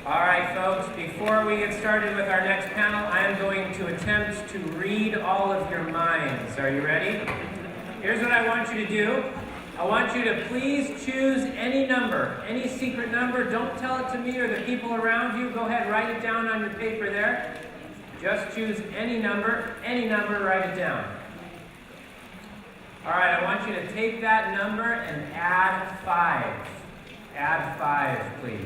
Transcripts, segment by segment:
All right, folks, before we get started with our next panel, I am going to attempt to read all of your minds. Are you ready? Here's what I want you to do. I want you to please choose any number, any secret number. Don't tell it to me or the people around you. Go ahead, write it down on your paper there. Just choose any number, write it down. All right, I want you to take that number and add 5. Add 5, please.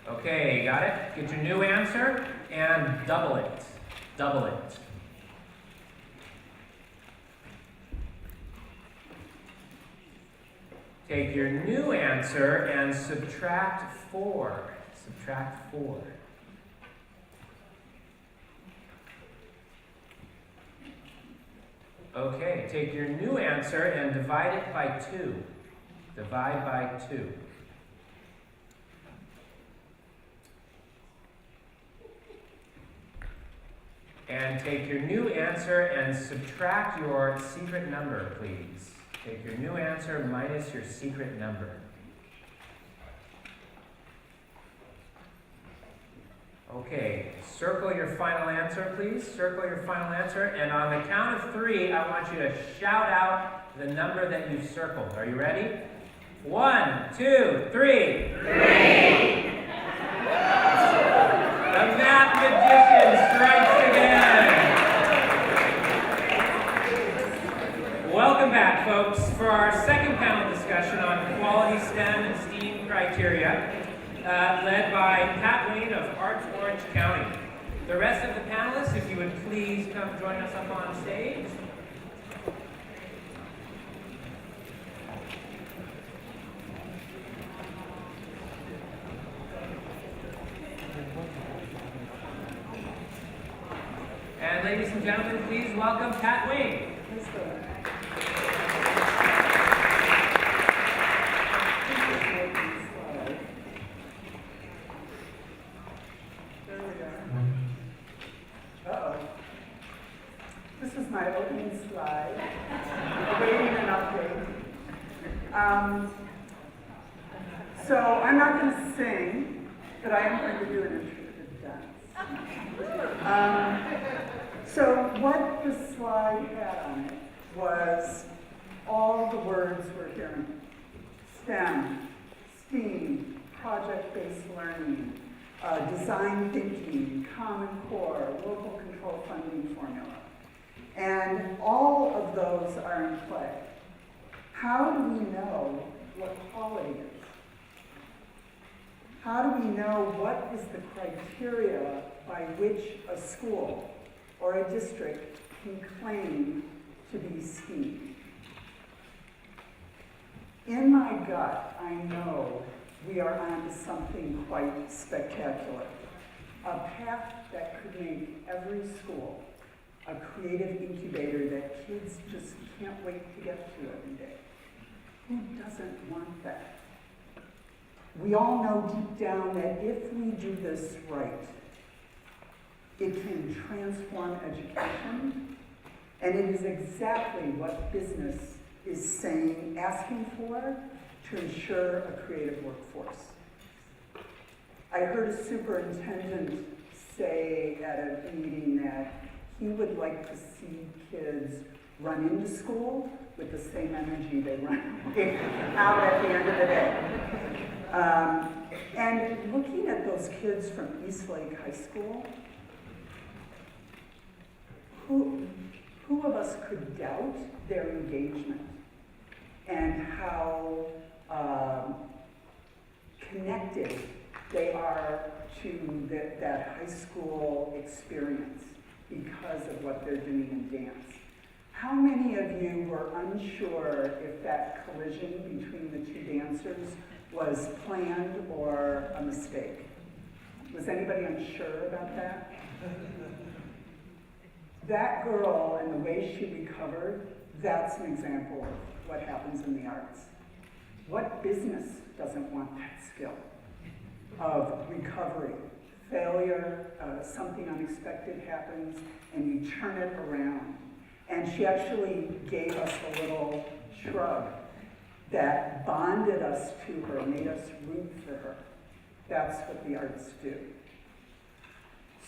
Okay, got it? Get your new answer and double it. Double it. Take your new answer and subtract 4. Subtract 4. Okay, take your new answer and divide it by 2. Divide by 2. And take your new answer and subtract your secret number, please. Take your new answer minus your secret number. Okay, circle your final answer, please. Circle your final answer. And on the count of 3, I want you to shout out the number that you've circled. Are you ready? 1, 2, 3. 3! The math magician strikes again. Welcome back, folks, for our second panel discussion on quality STEM and STEAM criteria, led by Pat Wayne of Arts Orange County. The rest of the panelists, if you would please come join us up on stage. And ladies and gentlemen, please welcome Pat Wayne. This is my opening slide, awaiting an update. So I'm not going to sing, but I am going to do an intricate dance. So what the slide had on it was all the words we're hearing. STEM, STEAM, project-based learning, design thinking, Common Core, local control funding formula. And all of those are in play. How do we know what quality is? How do we know what is the criteria by which a school or a district can claim to be STEAM? In my gut, I know we are onto something quite spectacular. A path that could make every school a creative incubator that kids just can't wait to get to every day. Who doesn't want that? We all know deep down that if we do this right, it can transform education, and it is exactly what business is saying, asking for to ensure a creative workforce. I heard a superintendent say at a meeting that he would like to see kids run into school with the same energy they run out at the end of the day. And looking at those kids from Eastlake High School, who of us could doubt their engagement and how connected they are to that high school experience because of what they're doing in dance? How many of you were unsure if that collision between the two dancers was planned or a mistake? Was anybody unsure about that? That girl and the way she recovered, that's an example of what happens in the arts. What business doesn't want that skill of recovery? Failure, something unexpected happens, and you turn it around. And she actually gave us a little shrug that bonded us to her, made us root for her. That's what the arts do.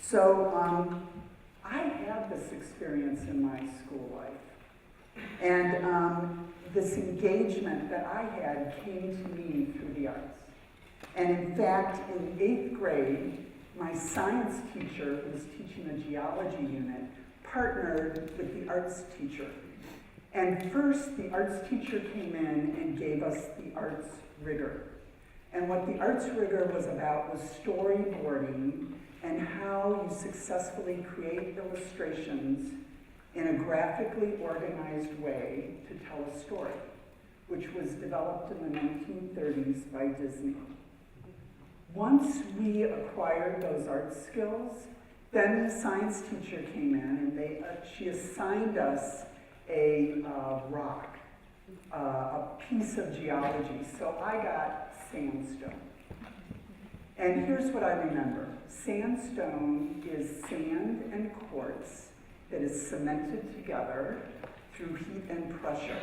So I had this experience in my school life. And this engagement that I had came to me through the arts. And in fact, in 8th grade, my science teacher, who was teaching a geology unit, partnered with the arts teacher. And first, the arts teacher came in and gave us the arts rigor. And what the arts rigor was about was storyboarding and how you successfully create illustrations in a graphically organized way to tell a story, which was developed in the 1930s by Disney. Once we acquired those art skills, then the science teacher came in and she assigned us a rock, a piece of geology. So I got sandstone. And here's what I remember. Sandstone is sand and quartz that is cemented together through heat and pressure.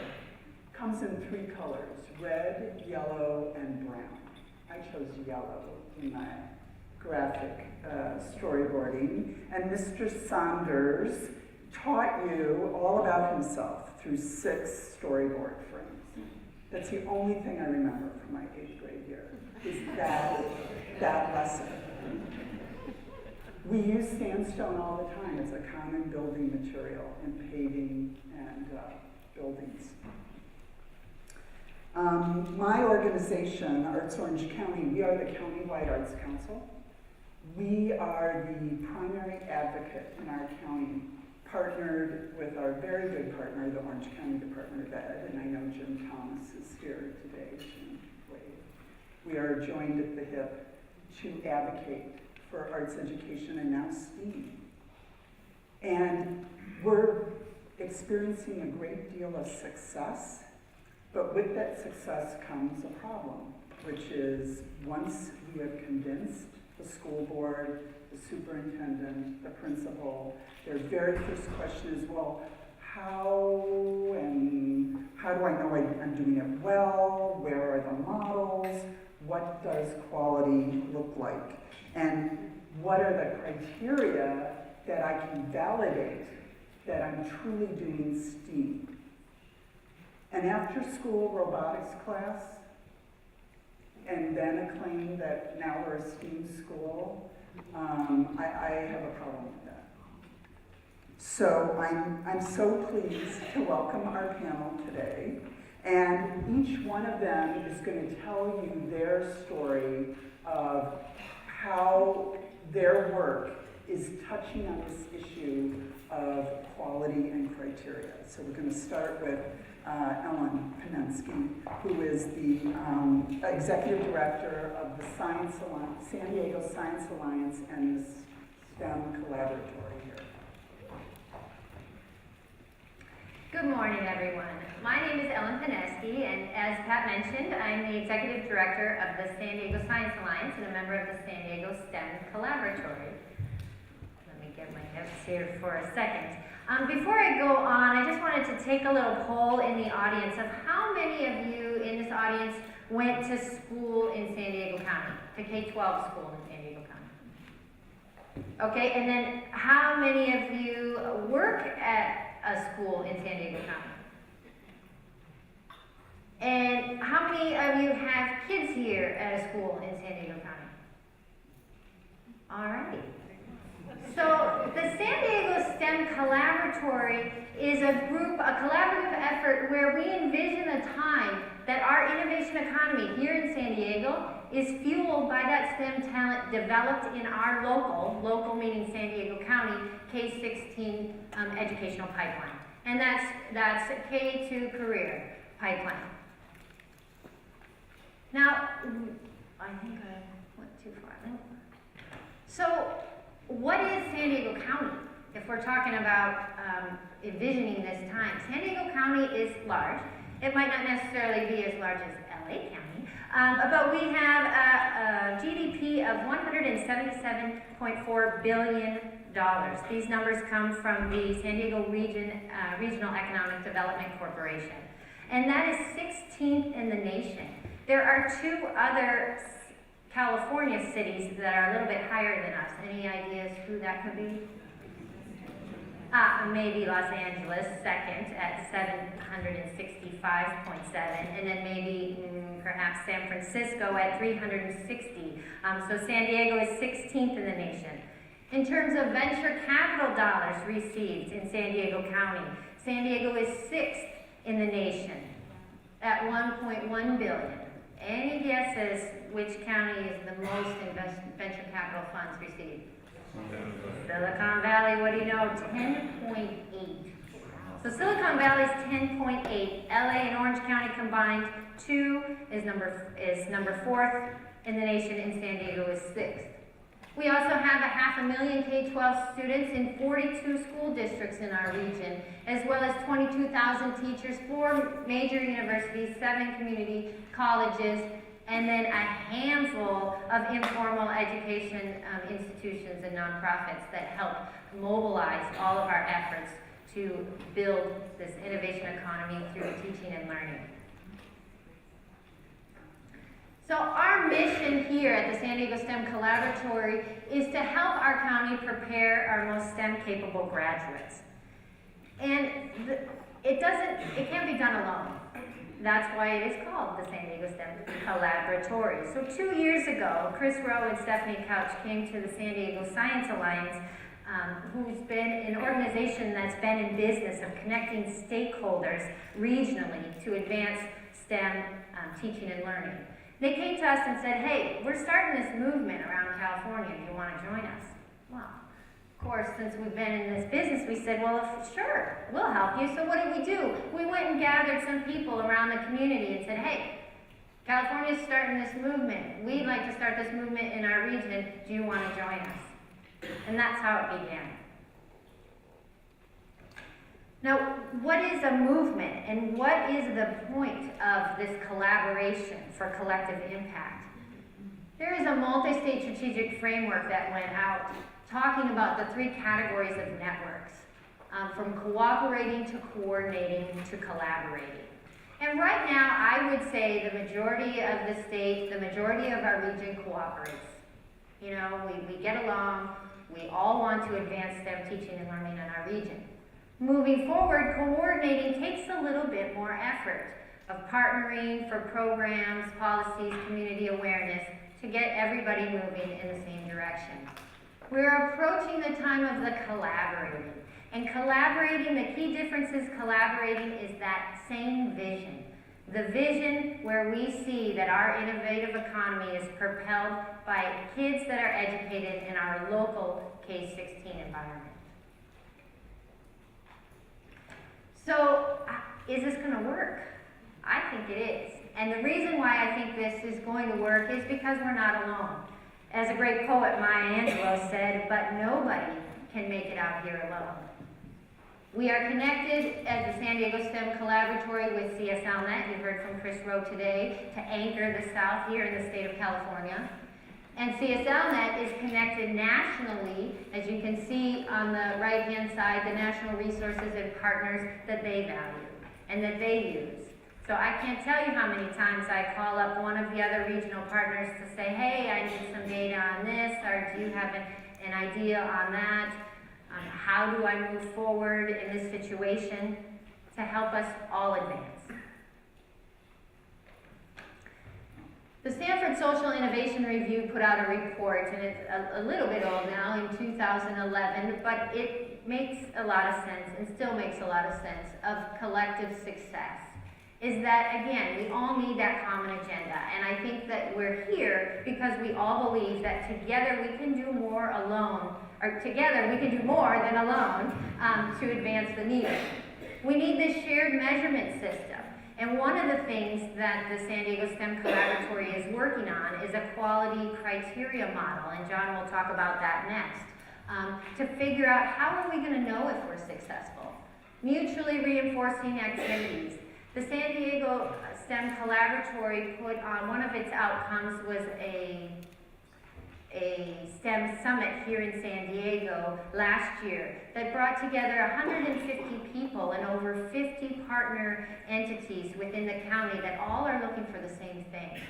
Comes in 3 colors, red, yellow, and brown. I chose yellow in my graphic storyboarding. And Mr. Saunders taught you all about himself through 6 storyboard frames. That's the only thing I remember from my 8th grade year, is that lesson. We use sandstone all the time. It's a common building material in paving and buildings. My organization, Arts Orange County, we are the Countywide Arts Council. We are the primary advocate in our county, partnered with our very good partner, the Orange County Department of Ed, and I know Jim Thomas is here today. Jim Wade. We are joined at the hip to advocate for arts education and now STEAM. And we're experiencing a great deal of success. But with that success comes a problem, which is once we have convinced the school board, the superintendent, the principal, their very first question is, well, how do I know I'm doing it well? Where are the models? What does quality look like? And what are the criteria that I can validate that I'm truly doing STEAM? An after-school robotics class, and then a claim that now we're a STEAM school, I have a problem with that. So I'm so pleased to welcome our panel today, and each one of them is going to tell you their story of how their work is touching on this issue of quality and criteria. So we're going to start with Ellen Peneski, who is the Executive Director of the San Diego Science Alliance and the STEM Collaboratory here. Good morning, everyone. My name is Ellen Peneski, and as Pat mentioned, I'm the Executive Director of the San Diego Science Alliance and a member of the San Diego STEM Collaboratory. Let me get my notes here for a second. Before I go on, I just wanted to take a little poll in the audience of how many of you in this audience went to school in San Diego County, to K-12 school in San Diego County. Okay, and then how many of you work at a school in San Diego County? And how many of you have kids here at a school in San Diego County? All right. So the San Diego STEM Collaboratory is a collaborative effort where we envision a time that our innovation economy here in San Diego is fueled by that STEM talent developed in our local meaning San Diego County, K-16 educational pipeline. And that's K-2 career pipeline. Now, I think I went too far. So, what is San Diego County? If we're talking about envisioning this time, San Diego County is large. It might not necessarily be as large as LA County, but we have a GDP of $177.4 billion. These numbers come from the San Diego Regional Economic Development Corporation. and that is 16th in the nation. There are 2 other California cities that are a little bit higher than us. Any ideas who that could be? Maybe Los Angeles, second at 765.7, and then maybe perhaps San Francisco at 360. So San Diego is 16th in the nation. In terms of venture capital dollars received in San Diego County, San Diego is 6th in the nation at 1.1 billion. Any guesses which county is the most in venture capital funds received? Silicon Valley, what do you know? 10.8. So Silicon Valley's 10.8. LA and Orange County combined 2 is number 4th in the nation, and San Diego is 6th. We also have 500,000 K-12 students in 42 school districts in our region, as well as 22,000 teachers, 4 major universities, 7 community colleges, and then a handful of informal education institutions and nonprofits that help mobilize all of our efforts to build this innovation economy through teaching and learning. So our mission here at the San Diego STEM Collaboratory is to help our county prepare our most STEM capable graduates. And it can't be done alone. That's why it is called the San Diego STEM Collaboratory. So 2 years ago, Chris Rowe and Stephanie Couch came to the San Diego Science Alliance, who's been an organization that's been in business of connecting stakeholders regionally to advance STEM teaching and learning. They came to us and said, hey, we're starting this movement around California. Do you want to join us? Well, of course, since we've been in this business, we said, well, sure, we'll help you. So what did we do? We went and gathered some people around the community and said, hey, California's starting this movement. We'd like to start this movement in our region. Do you want to join us? And that's how it began. Now, what is a movement, and what is the point of this collaboration for collective impact? There is a multi-state strategic framework that went out talking about the 3 categories of networks, from cooperating to coordinating to collaborating. And right now, I would say the majority of the state, the majority of our region cooperates. You know, we get along, we all want to advance STEM teaching and learning in our region. Moving forward, coordinating takes a little bit more effort of partnering for programs, policies, community awareness to get everybody moving in the same direction. We're approaching the time of the collaborating. And collaborating, the key difference is collaborating is that same vision. The vision where we see that our innovative economy is propelled by kids that are educated in our local K-16 environment. So, is this going to work? I think it is. And the reason why I think this is going to work is because we're not alone. As a great poet, Maya Angelou, said, but nobody can make it out here alone. We are connected as the San Diego STEM Collaboratory with CSLNet, you heard from Chris Rowe today, to anchor the South here in the state of California. And CSLNet is connected nationally, as you can see on the right-hand side, the national resources and partners that they value and that they use. So I can't tell you how many times I call up one of the other regional partners to say, hey, I need some data on this, or do you have an idea on that? How do I move forward in this situation to help us all advance? The Stanford Social Innovation Review put out a report, and it's a little bit old now, in 2011, but it makes a lot of sense, and still makes a lot of sense, of collective success. Is that, again, we all need that common agenda, and I think that we're here because we all believe that together we can do more alone, or together we can do more than alone to advance the needle. We need this shared measurement system. And one of the things that the San Diego STEM Collaboratory is working on is a quality criteria model, and John will talk about that next, to figure out how are we going to know if we're successful. Mutually reinforcing activities. The San Diego STEM Collaboratory put on, one of its outcomes was a a STEM summit here in San Diego last year that brought together 150 people and over 50 partner entities within the county that all are looking for the same thing.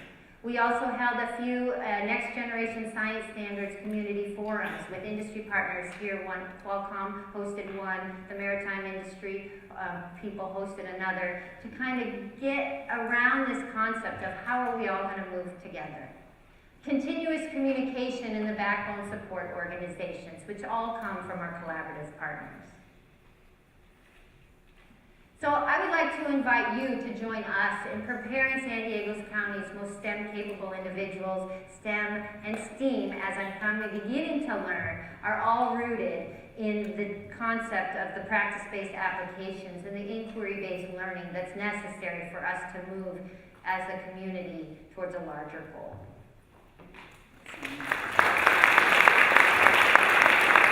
We also held a few Next Generation Science Standards community forums with industry partners here. Qualcomm hosted one, the maritime industry people hosted another, to kind of get around this concept of how are we all going to move together. Continuous communication in the backbone support organizations, which all come from our collaborative partners. So I would like to invite you to join us in preparing San Diego County's most STEM-capable individuals. STEM and STEAM, as I'm beginning to learn, are all rooted in the concept of the practice-based applications and the inquiry-based learning that's necessary for us to move as a community towards a larger goal.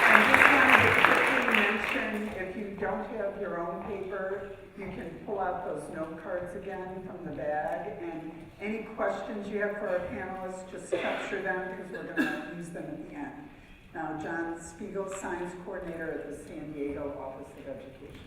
I just wanted to quickly mention, if you don't have your own paper, you can pull out those note cards again from the bag, and any questions you have for our panelists, just capture them because we're going to use them at the end. Now, John Spiegel, Science Coordinator at the San Diego Office of Education.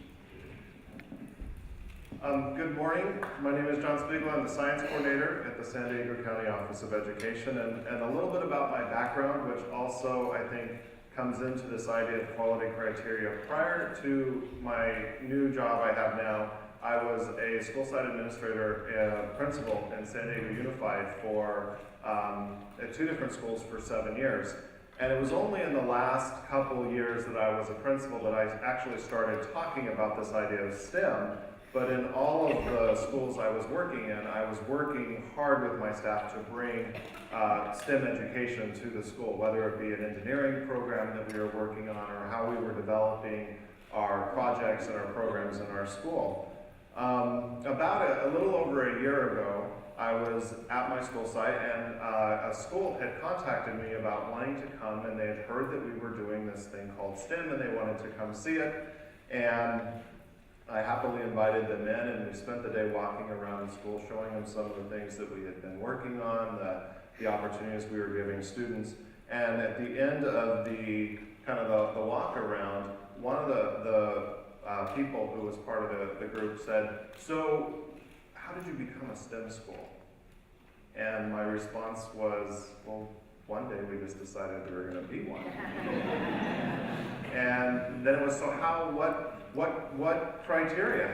Good morning. My name is John Spiegel. I'm the Science Coordinator at the San Diego County Office of Education, and a little bit about my background, which also, I think, comes into this idea of quality criteria. Prior to my new job I have now, I was a school site administrator, principal in San Diego Unified for at 2 different schools for 7 years. And it was only in the last couple years that I was a principal that I actually started talking about this idea of STEM. But in all of the schools I was working in, I was working hard with my staff to bring STEM education to the school, whether it be an engineering program that we were working on or how we were developing our projects and our programs in our school. About a little over a year ago, I was at my school site, and a school had contacted me about wanting to come, and they had heard that we were doing this thing called STEM, and they wanted to come see it. And I happily invited them in, and we spent the day walking around the school, showing them some of the things that we had been working on, the opportunities we were giving students. And at the end of the kind of the walk around, one of the people who was part of the group said, "So, how did you become a STEM school?" And my response was, "Well, one day we just decided we were going to be one." And then it was, "So how? What criteria?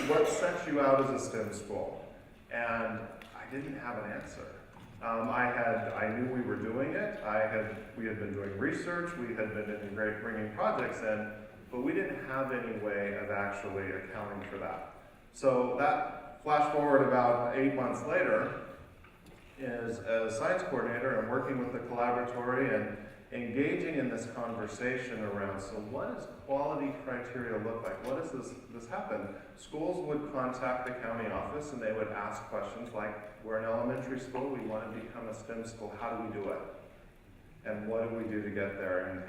What sets you out as a STEM school?" And I didn't have an answer. I knew we were doing it. We had been doing research. We had been bringing projects in, but we didn't have any way of actually accounting for that. So that flash forward about 8 months later, is as science coordinator and working with the Collaboratory and engaging in this conversation around, so what does quality criteria look like? What does this happen? Schools would contact the county office and they would ask questions like, we're an elementary school, we want to become a STEM school, how do we do it? And what do we do to get there?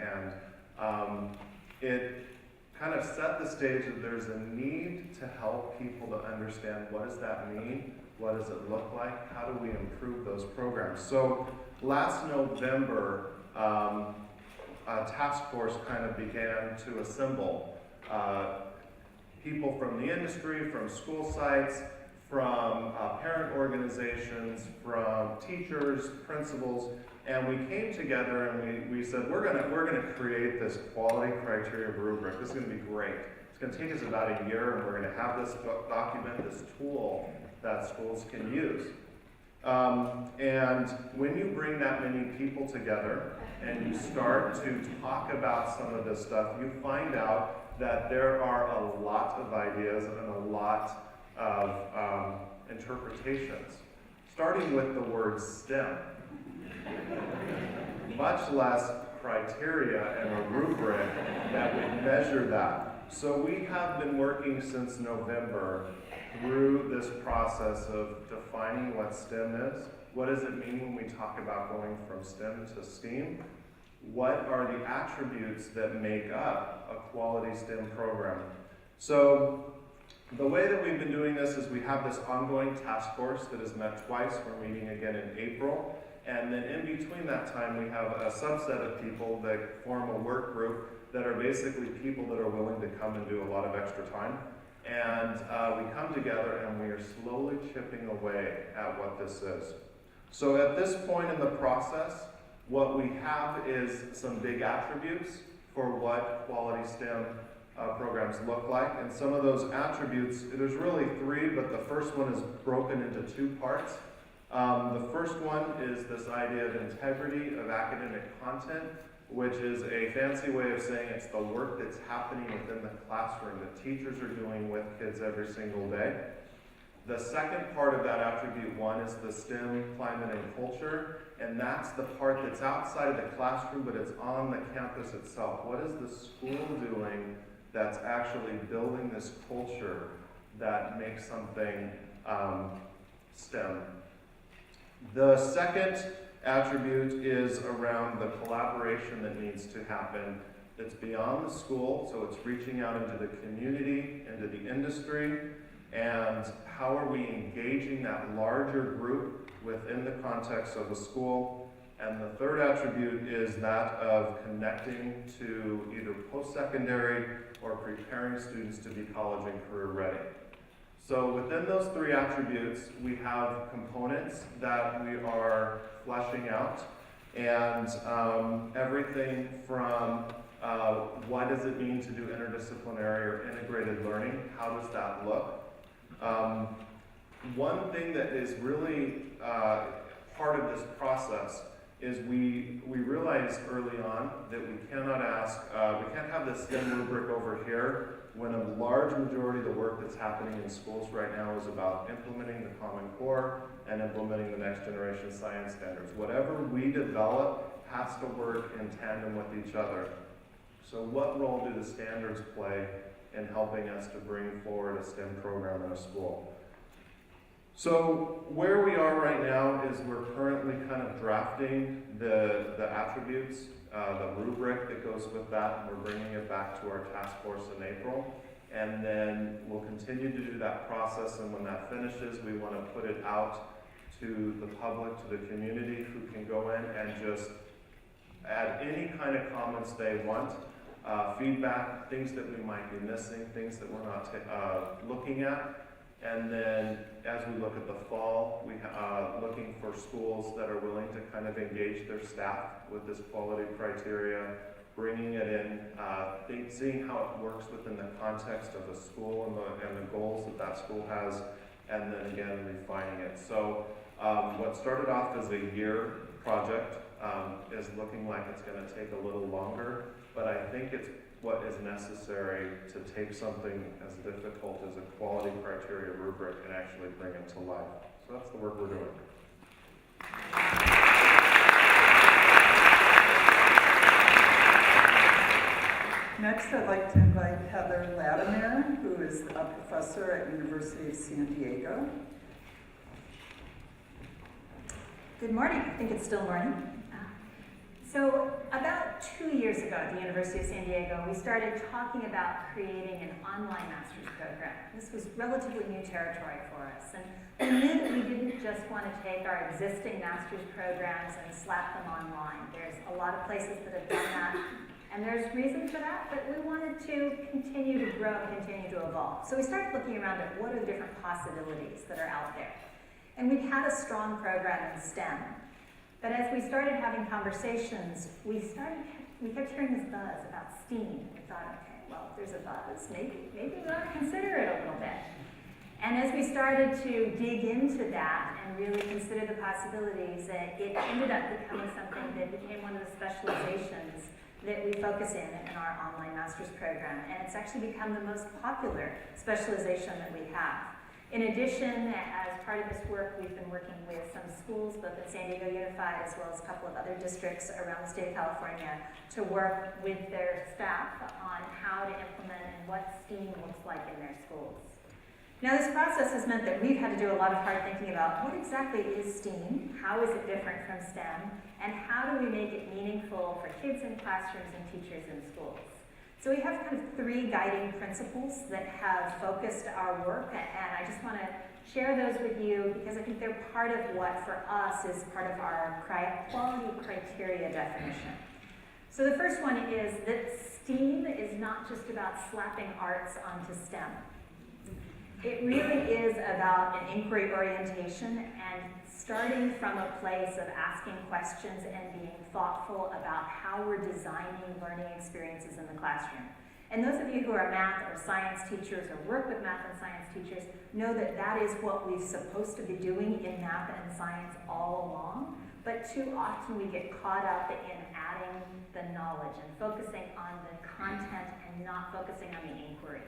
And it kind of set the stage that there's a need to help people to understand what does that mean? What does it look like? How do we improve those programs? So last November, a task force kind of began to assemble people from the industry, from school sites, from parent organizations, from teachers, principals, and we came together and we said we're gonna create this quality criteria rubric. This is gonna be great. It's gonna take us about a year, and we're gonna have this document, this tool that schools can use. And when you bring that many people together and you start to talk about some of this stuff, you find out that there are a lot of ideas and a lot of interpretations, starting with the word STEM. Much less criteria and a rubric that would measure that. So we have been working since November through this process of defining what STEM is. What does it mean when we talk about going from STEM to STEAM? What are the attributes that make up a quality STEM program? So The way that we've been doing this is we have this ongoing task force that has met twice. We're meeting again in April. And then in between that time, we have a subset of people that form a work group that are basically people that are willing to come and do a lot of extra time. And we come together and we are slowly chipping away at what this is. So at this point in the process, what we have is some big attributes for what quality STEM programs look like. And some of those attributes, there's really three, but the first one is broken into two parts. The first one is this idea of integrity of academic content, which is a fancy way of saying it's the work that's happening within the classroom that teachers are doing with kids every single day. The second part of that attribute one is the STEM, climate, and culture, and that's the part that's outside of the classroom, but it's on the campus itself. What is the school doing that's actually building this culture that makes something STEM? The second attribute is around the collaboration that needs to happen that's beyond the school, so it's reaching out into the community, into the industry, and how are we engaging that larger group within the context of the school. And the third attribute is that of connecting to either post-secondary or preparing students to be college and career ready. So within those three attributes, we have components that we are fleshing out, and everything from what does it mean to do interdisciplinary or integrated learning, how does that look? One thing that is really part of this process is we realized early on that we cannot we can't have this STEM rubric over here when a large majority of the work that's happening in schools right now is about implementing the Common Core and implementing the next generation science standards. Whatever we develop has to work in tandem with each other. So what role do the standards play in helping us to bring forward a STEM program in a school? So where we are right now is we're currently kind of drafting the attributes, the rubric that goes with that, and we're bringing it back to our task force in April. And then we'll continue to do that process, and when that finishes, we want to put it out to the public, to the community, who can go in and just add any kind of comments they want, feedback, things that we might be missing, things that we're not looking at. And then as we look at the fall, we looking for schools that are willing to kind of engage their staff with this quality criteria, bringing it in, seeing how it works within the context of the school and the goals that that school has, and then again refining it. So what started off as a year project is looking like it's going to take a little longer, but I think it's what is necessary to take something as difficult as a quality criteria rubric and actually bring it to life. So that's the work we're doing. Next, I'd like to invite Heather Lattimer, who is a professor at University of San Diego. Good morning. I think it's still morning. So about 2 years ago at the University of San Diego, we started talking about creating an online master's program. This was relatively new territory for us. And we knew that we didn't just want to take our existing master's programs and slap them online. There's a lot of places that have done that, and there's reason for that, but we wanted to continue to grow and continue to evolve. So we started looking around at what are the different possibilities that are out there. And we'd had a strong program in STEM. But as we started having conversations, we kept hearing this buzz about STEAM. We thought, okay, well, if there's a buzz, maybe we ought to consider it a little bit. And as we started to dig into that and really consider the possibilities, it ended up becoming something that became one of the specializations that we focus in our online master's program. And it's actually become the most popular specialization that we have. In addition, as part of this work, we've been working with some schools, both at San Diego Unified as well as a couple of other districts around the state of California, to work with their staff on how to implement and what STEAM looks like in their schools. Now, this process has meant that we've had to do a lot of hard thinking about what exactly is STEAM, how is it different from STEM, and how do we make it meaningful for kids in classrooms and teachers in schools. So we have kind of 3 guiding principles that have focused our work, and I just want to share those with you because I think they're part of what for us is part of our quality criteria definition. So the first one is that STEAM is not just about slapping arts onto STEM. It really is about an inquiry orientation and starting from a place of asking questions and being thoughtful about how we're designing learning experiences in the classroom. And those of you who are math or science teachers or work with math and science teachers know that that is what we're supposed to be doing in math and science all along. But too often we get caught up in adding the knowledge and focusing on the content and not focusing on the inquiry.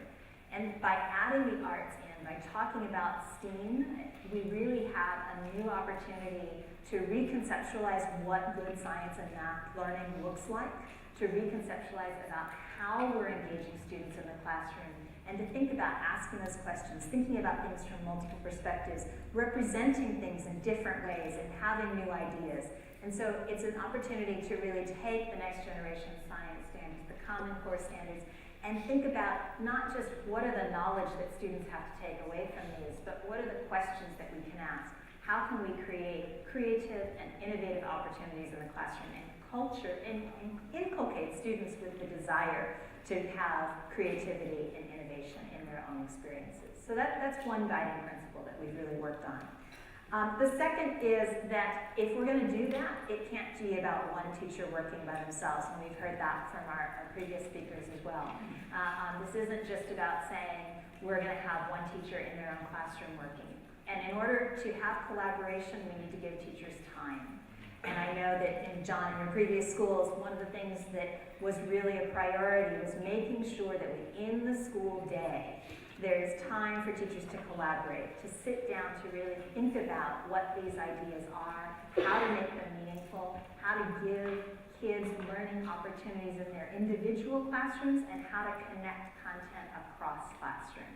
And by adding the arts in, by talking about STEAM, we really have a new opportunity to reconceptualize what good science and math learning looks like, to reconceptualize about how we're engaging students in the classroom, and to think about asking those questions, thinking about things from multiple perspectives, representing things in different ways, and having new ideas. And so it's an opportunity to really take the next generation science standards, the Common Core standards, and think about not just what are the knowledge that students have to take away from these, but what are the questions that we can ask? How can we create creative and innovative opportunities in the classroom and culture and inculcate students with the desire to have creativity and innovation in their own experiences? So that's one guiding principle that we've really worked on. The second is that if we're going to do that, it can't be about one teacher working by themselves, and we've heard that from our previous speakers as well. This isn't just about saying we're going to have one teacher in their own classroom working. And in order to have collaboration, we need to give teachers time. And I know that in John, in your previous schools, one of the things that was really a priority was making sure that within the school day, there's time for teachers to collaborate, to sit down, to really think about what these ideas are, how to make them meaningful, how to give kids learning opportunities in their individual classrooms, and how to connect content across classrooms.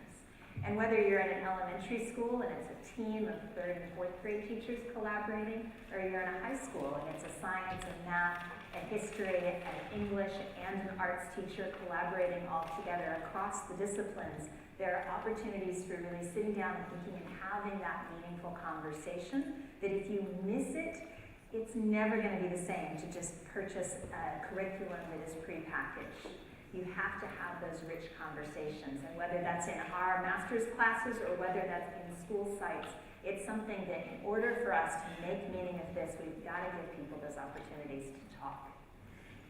And whether you're in an elementary school and it's a team of 3rd and 4th grade teachers collaborating, or you're in a high school and it's a science and math, a history, an English, and an arts teacher collaborating all together across the disciplines, there are opportunities for really sitting down and thinking and having that meaningful conversation that if you miss it, it's never going to be the same to just purchase a curriculum that is prepackaged. You have to have those rich conversations, and whether that's in our master's classes or whether that's in school sites, it's something that in order for us to make meaning of this, we've got to give people those opportunities to talk.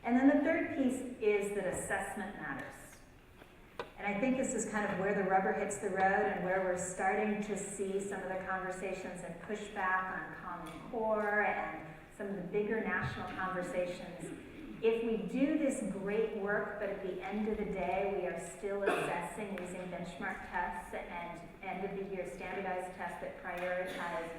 And then the third piece is that assessment matters. And I think this is kind of where the rubber hits the road and where we're starting to see some of the conversations and pushback on Common Core and some of the bigger national conversations. If we do this great work, but at the end of the day, we are still assessing using benchmark tests and end of the year standardized tests that prioritize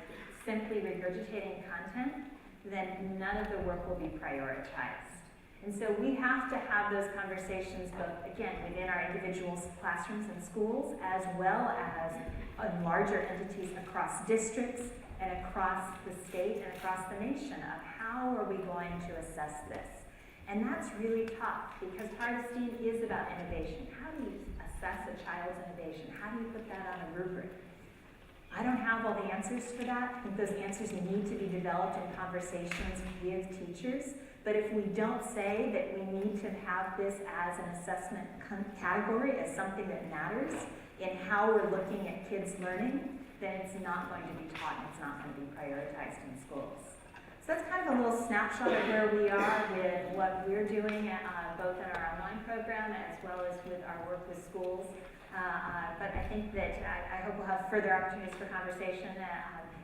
simply regurgitating content, then none of the work will be prioritized. And so we have to have those conversations both, again, within our individual classrooms and schools, as well as in larger entities across districts and across the state and across the nation of how are we going to assess this. And that's really tough because part of STEAM is about innovation. How do you assess a child's innovation? How do you put that on a rubric? I don't have all the answers for that. I think those answers need to be developed in conversations with teachers. But if we don't say that we need to have this as an assessment category, as something that matters in how we're looking at kids' learning, then it's not going to be taught and it's not going to be prioritized in schools. So that's kind of a little snapshot of where we are with what we're doing both in our online program as well as with our work with schools. But I think that I hope we'll have further opportunities for conversation.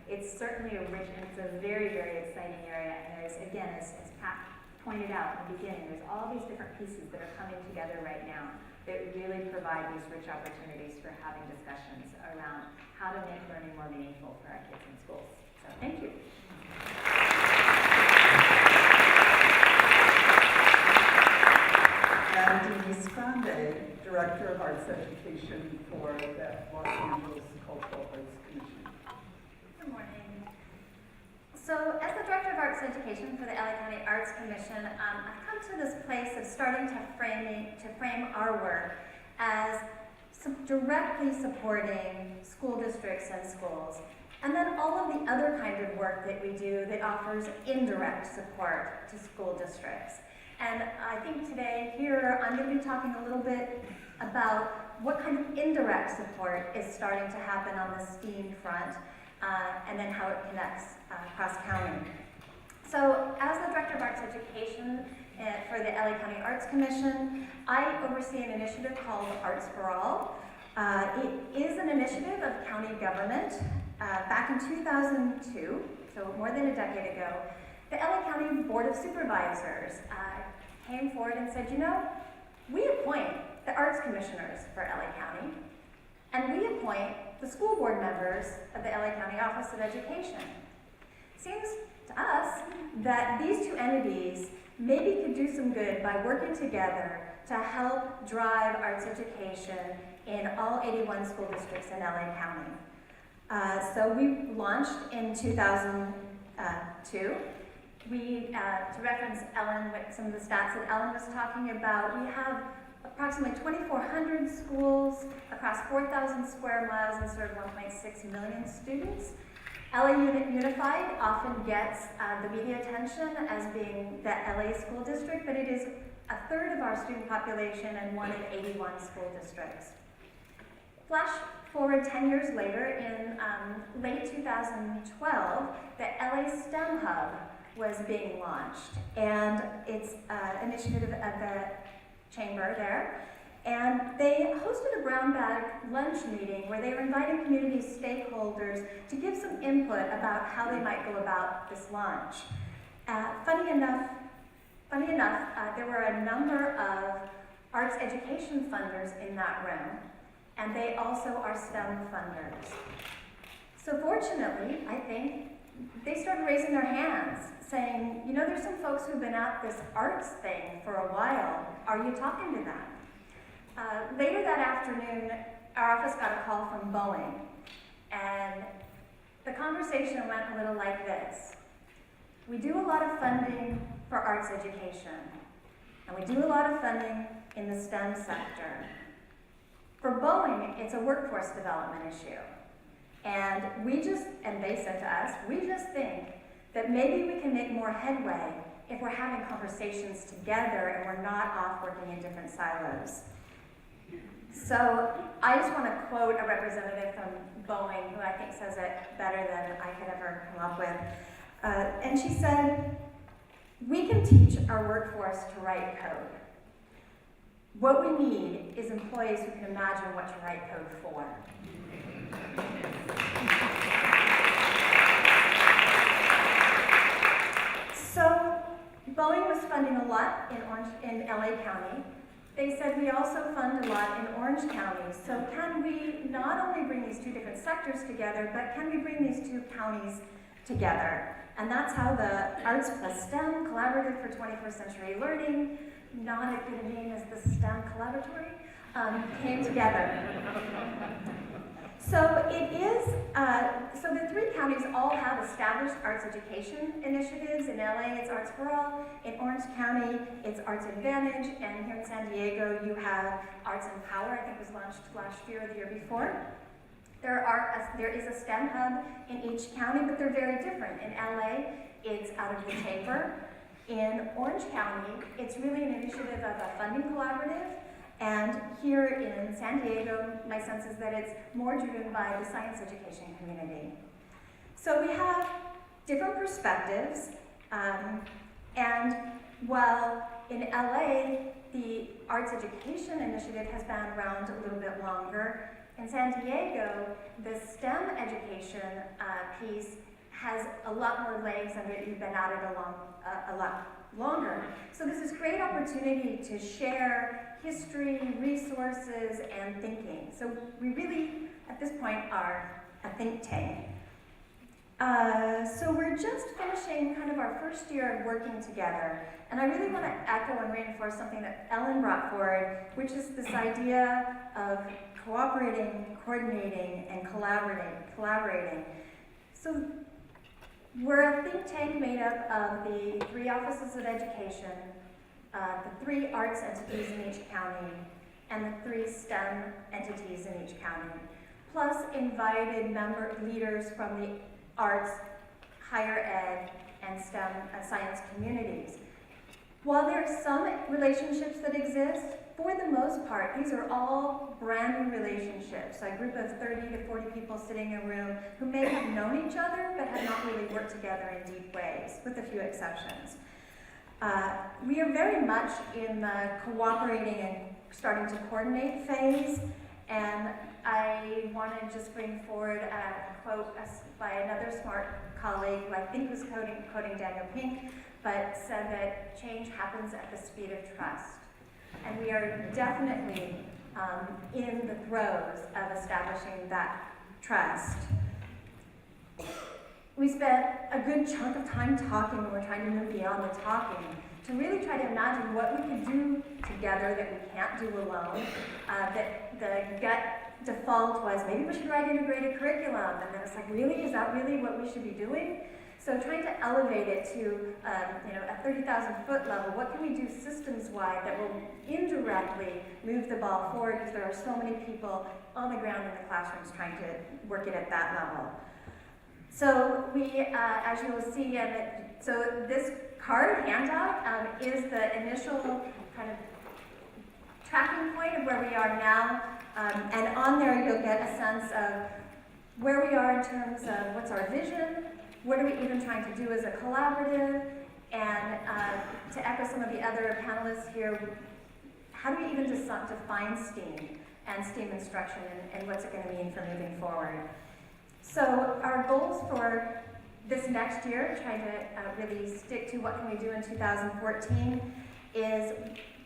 It's certainly a rich, and it's a very, very exciting area. And there's, again, as Pat pointed out in the beginning, there's all these different pieces that are coming together right now that really provide these rich opportunities for having discussions around how to make learning more meaningful for our kids in schools. So thank you. And Denise Grande, Director of Arts Education for the Los Angeles Cultural Arts Commission. Good morning. So as the Director of Arts Education for the LA County Arts Commission, I've come to this place of starting to frame our work as directly supporting school districts and schools. And then all of the other kind of work that we do that offers indirect support to school districts. And I think today here I'm going to be talking a little bit about what kind of indirect support is starting to happen on the STEAM front, and then how it connects cross-county. So as the Director of Arts Education for the LA County Arts Commission, I oversee an initiative called Arts for All. It is an initiative of county government. Back in 2002, so more than a decade ago, the LA County Board of Supervisors came forward and said, you know, we appoint the arts commissioners for LA County, and we appoint the school board members of the LA County Office of Education. Seems to us that these two entities maybe could do some good by working together to help drive arts education in all 81 school districts in LA County. So we launched in 2002. To reference Ellen, some of the stats that Ellen was talking about, we have approximately 2,400 schools across 4,000 square miles and serve 1.6 million students. LA Unified often gets the media attention as being the LA school district, but it is a third of our student population and one in 81 school districts. Flash forward 10 years later, in late 2012, the LA STEM Hub was being launched, and it's an initiative of the chamber there. And they hosted a brown bag lunch meeting where they were inviting community stakeholders to give some input about how they might go about this launch. Funny enough, there were a number of arts education funders in that room, and they also are STEM funders. So fortunately, I think, they started raising their hands, saying, you know, there's some folks who've been at this arts thing for a while. Are you talking to them? Later that afternoon, our office got a call from Boeing, and the conversation went a little like this. We do a lot of funding for arts education, and we do a lot of funding in the STEM sector. For Boeing, it's a workforce development issue. And they said to us, we just think that maybe we can make more headway if we're having conversations together and we're not off working in different silos. So I just want to quote a representative from Boeing who I think says it better than I could ever come up with. And she said, we can teach our workforce to write code. What we need is employees who can imagine what to write code for. So Boeing was funding a lot in LA County. They said we also fund a lot in Orange County. So can we not only bring these two different sectors together, but can we bring these two counties together? And that's how the Arts plus STEM Collaborative for 21st Century Learning, not as good a name as the STEM Collaboratory, came together. So so the three counties all have established arts education initiatives. In LA, it's Arts for All. In Orange County, it's Arts Advantage. And here in San Diego, you have Arts Empower, I think was launched last year or the year before. There is a STEM hub in each county, but they're very different. In LA, it's out of the chamber. In Orange County, it's really an initiative of a funding collaborative. And here in San Diego, my sense is that it's more driven by the science education community. So we have different perspectives, and while in LA, the arts education initiative has been around a little bit longer, in San Diego, the STEM education piece has a lot more legs under it. You've been at it a lot longer. So this is a great opportunity to share history, resources, and thinking. So we really, at this point, are a think tank. So we're just finishing kind of our first year of working together. And I really want to echo and reinforce something that Ellen brought forward, which is this idea of cooperating, coordinating, and collaborating. So we're a think tank made up of the three offices of education, the 3 arts entities in each county, and the 3 STEM entities in each county, plus invited leaders from the arts, higher ed, and STEM science communities. While there are some relationships that exist, for the most part, these are all brand new relationships. A group of 30 to 40 people sitting in a room who may have known each other, but have not really worked together in deep ways, with a few exceptions. We are very much in the cooperating and starting to coordinate phase, and I want to just bring forward a quote by another smart colleague who I think was quoting Daniel Pink, but said that change happens at the speed of trust. And we are definitely in the throes of establishing that trust. We spent a good chunk of time talking, and we're trying to move beyond the talking to really try to imagine what we could do together that we can't do alone. That the gut default was maybe we should write integrated curriculum, and then it's like, really, is that really what we should be doing? So trying to elevate it to a 30,000-foot level, what can we do systems-wide that will indirectly move the ball forward, because there are so many people on the ground in the classrooms trying to work it at that level. So we, as you will see, so this card handout is the initial kind of tracking point of where we are now, and on there you'll get a sense of where we are in terms of what's our vision, what are we even trying to do as a collaborative, and to echo some of the other panelists here, how do we even define STEAM and STEAM instruction, and what's it going to mean for moving forward? So our goals for this next year, trying to really stick to what can we do in 2014, is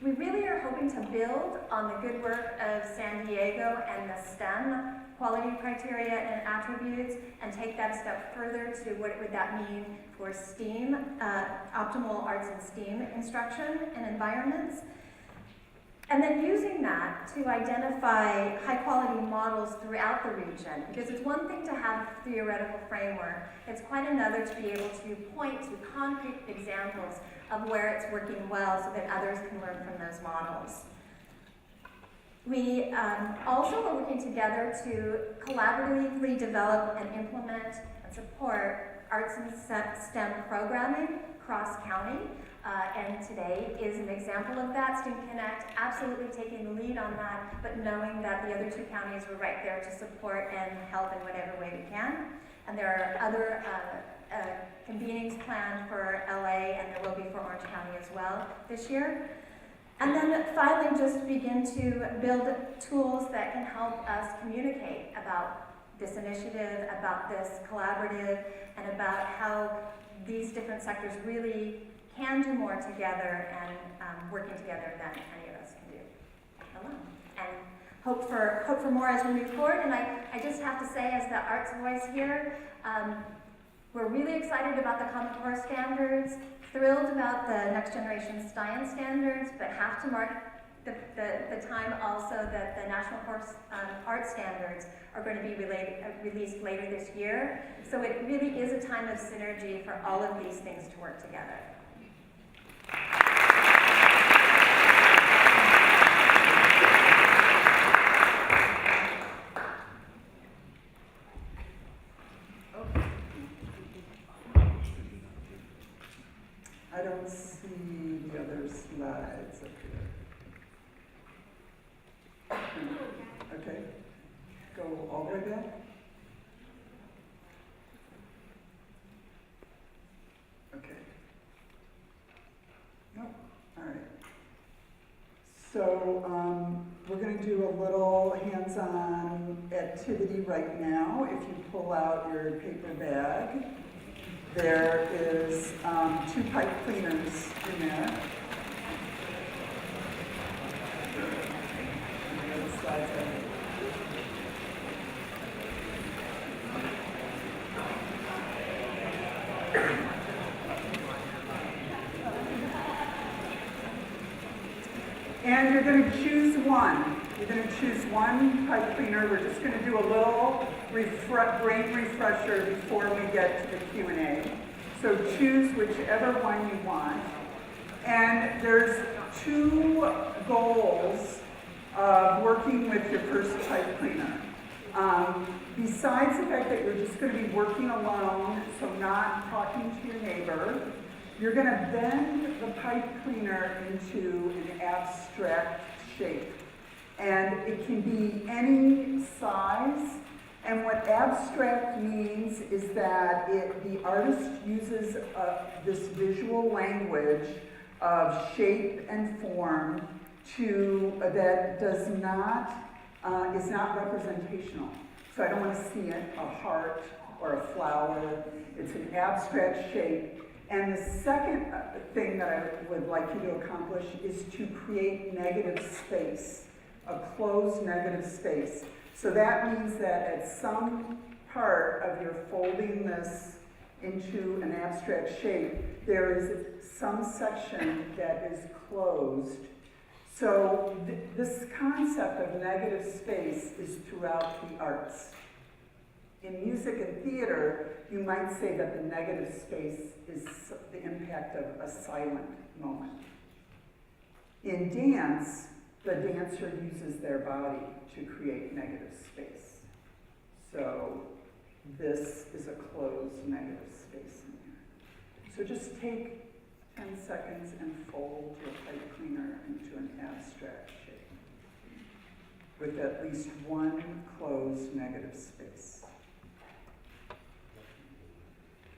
we really are hoping to build on the good work of San Diego and the STEM quality criteria and attributes, and take that a step further to what would that mean for STEAM, optimal arts and STEAM instruction and environments. And then using that to identify high-quality models throughout the region, because it's one thing to have a theoretical framework, it's quite another to be able to point to concrete examples of where it's working well so that others can learn from those models. We also are working together to collaboratively develop and implement and support arts and STEM programming cross-county. And today is an example of that. STEAMConnect absolutely taking the lead on that, but knowing that the other 2 counties were right there to support and help in whatever way we can. And there are other convenings planned for LA, and there will be for Orange County as well this year. And then finally, just begin to build tools that can help us communicate about this initiative, about this collaborative, and about how these different sectors really can do more together and working together than any of us can do alone. And hope for more as we move forward. And I just have to say, as the arts voice here, we're really excited about the Common Core standards, thrilled about the next generation science standards, but have to mark the time also that the National Course Art Standards are going to be released later this year. So it really is a time of synergy for all of these things to work together. I don't see the other slides up here. Okay, go all the way back. Okay. No, all right. So we're going to do a little hands-on activity right now. If you pull out your paper bag, there is 2 pipe cleaners in there. And you're going to choose one. You're going to choose one pipe cleaner. We're just going to do a little brain refresher before we get to the Q&A. So choose whichever one you want. And there's two goals of working with your first pipe cleaner. Besides the fact that you're just going to be working alone, so not talking to your neighbor, you're going to bend the pipe cleaner into an abstract shape. And it can be any size. And what abstract means is that the artist uses this visual language of shape and form that is not representational. So I don't want to see a heart or a flower. It's an abstract shape. And the second thing that I would like you to accomplish is to create negative space, a closed negative space. So that means that at some part of your folding this into an abstract shape, there is some section that is closed. So this concept of negative space is throughout the arts. In music and theater, you might say that the negative space is the impact of a silent moment. In dance, the dancer uses their body to create negative space. So this is a closed negative space in here. So just take 10 seconds and fold your pipe cleaner into an abstract shape with at least one closed negative space.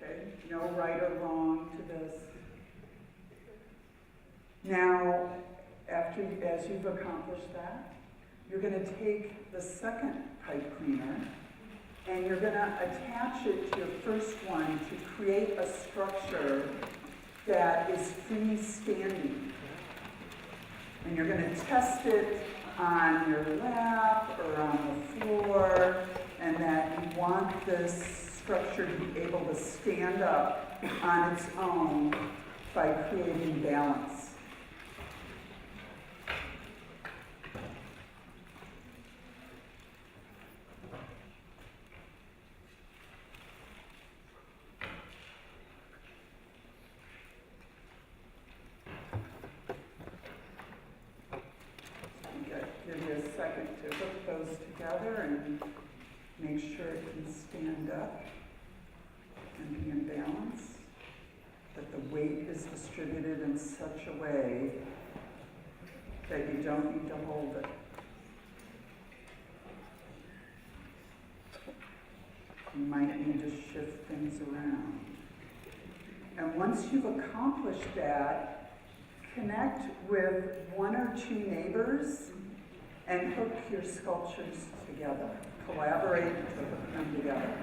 Okay, no right or wrong to this. Now, as you've accomplished that, you're going to take the second pipe cleaner and you're going to attach it to your first one to create a structure that is freestanding. And you're going to test it on your lap or on the floor, and that you want this structure to be able to stand up on its own by creating balance. And make sure it can stand up and be in balance, that the weight is distributed in such a way that you don't need to hold it. You might need to shift things around. And once you've accomplished that, connect with one or two neighbors and hook your sculptures together. Collaborate to hook them together.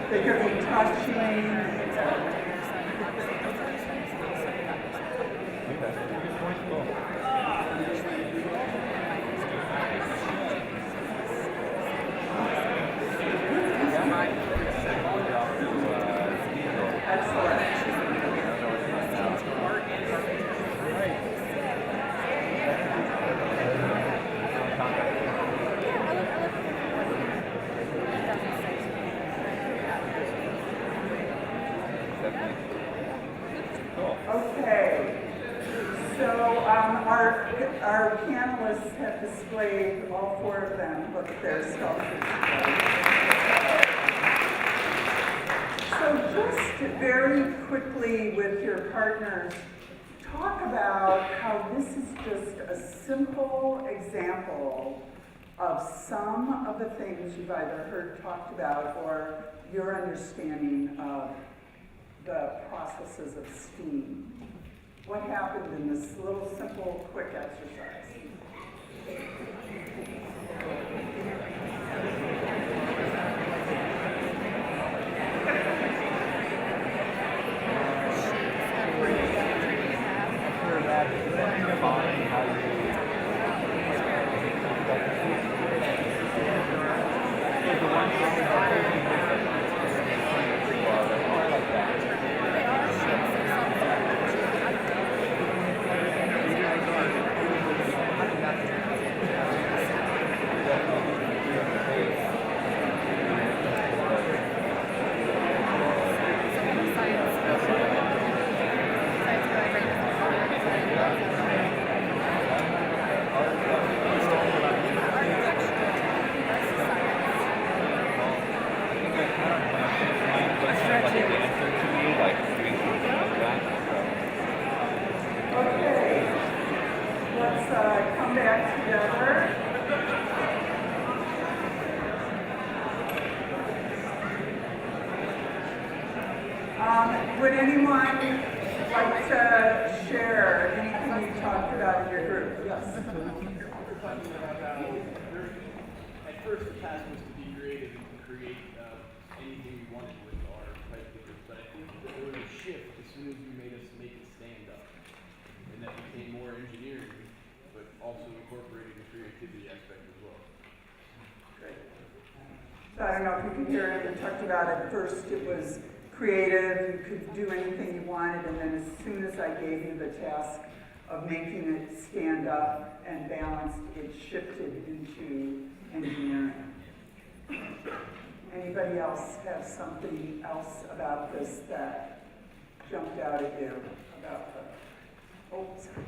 They could be touching. Our panelists have displayed, all four of them, look at their sculptures. So just very quickly with your partners, talk about how this is just a simple example of some of the things you've either heard talked about or your understanding of the processes of STEAM. what happened in this little simple quick exercise. Would anyone like to share anything you talked about in your group? Yes. At first, the task was to be creative and to create anything we wanted with our type figures, but I think that there was a shift as soon as you made us make it stand up, and that became more engineering, but also incorporating the creativity aspect as well. Great. So I don't know if you can hear it. We talked about it first. It was creative, you could do anything you wanted, and then as soon as I gave you the task of making it stand up and balanced, it shifted into engineering. Anybody else have something else about this that jumped out at you about the, oh, sorry.